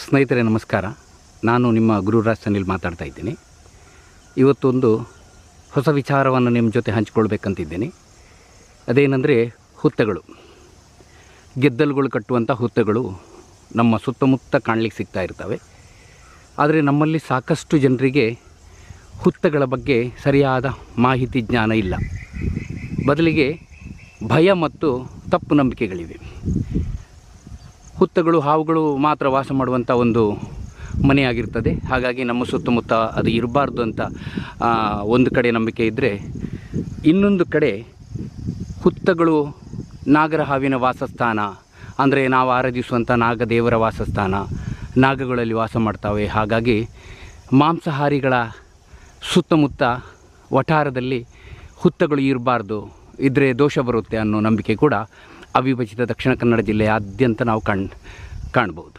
ಸ್ನೇಹಿತರೆ ನಮಸ್ಕಾರ. ನಾನು ನಿಮ್ಮ ಗುರುರಾಜ್ ಸನಿಲ್ ಮಾತಾಡ್ತಾ ಇದ್ದೀನಿ. ಇವತ್ತೊಂದು ಹೊಸ ವಿಚಾರವನ್ನು ನಿಮ್ಮ ಜೊತೆ ಹಂಚಿಕೊಳ್ಬೇಕಂತಿದ್ದೀನಿ. ಅದೇನೆಂದರೆ ಹುತ್ತಗಳು, ಗೆದ್ದಲುಗಳು ಕಟ್ಟುವಂಥ ಹುತ್ತಗಳು ನಮ್ಮ ಸುತ್ತಮುತ್ತ ಕಾಣಲಿಕ್ಕೆ ಸಿಗ್ತಾ ಇರ್ತವೆ. ಆದರೆ ನಮ್ಮಲ್ಲಿ ಸಾಕಷ್ಟು ಜನರಿಗೆ ಹುತ್ತಗಳ ಬಗ್ಗೆ ಸರಿಯಾದ ಮಾಹಿತಿ ಜ್ಞಾನ ಇಲ್ಲ. ಬದಲಿಗೆ ಭಯ ಮತ್ತು ತಪ್ಪು ನಂಬಿಕೆಗಳಿವೆ. ಹುತ್ತಗಳು ಹಾವುಗಳು ಮಾತ್ರ ವಾಸ ಮಾಡುವಂಥ ಒಂದು ಮನೆಯಾಗಿರ್ತದೆ. ಹಾಗಾಗಿ ನಮ್ಮ ಸುತ್ತಮುತ್ತ ಅದು ಇರಬಾರ್ದು ಅಂತ ಒಂದು ಕಡೆ ನಂಬಿಕೆ ಇದ್ದರೆ, ಇನ್ನೊಂದು ಕಡೆ ಹುತ್ತಗಳು ನಾಗರ ಹಾವಿನ ವಾಸಸ್ಥಾನ, ಅಂದರೆ ನಾವು ಆರಾಧಿಸುವಂಥ ನಾಗದೇವರ ವಾಸಸ್ಥಾನ, ನಾಗಗಳಲ್ಲಿ ವಾಸ ಮಾಡ್ತಾವೆ. ಹಾಗಾಗಿ ಮಾಂಸಾಹಾರಿಗಳ ಸುತ್ತಮುತ್ತ ವಠಾರದಲ್ಲಿ ಹುತ್ತಗಳು ಇರಬಾರ್ದು, ಇದ್ದರೆ ದೋಷ ಬರುತ್ತೆ ಅನ್ನೋ ನಂಬಿಕೆ ಕೂಡ ಅವಿಭಜಿತ ದಕ್ಷಿಣ ಕನ್ನಡ ಜಿಲ್ಲೆಯಾದ್ಯಂತ ನಾವು ಕಾಣ್ಬೋದು.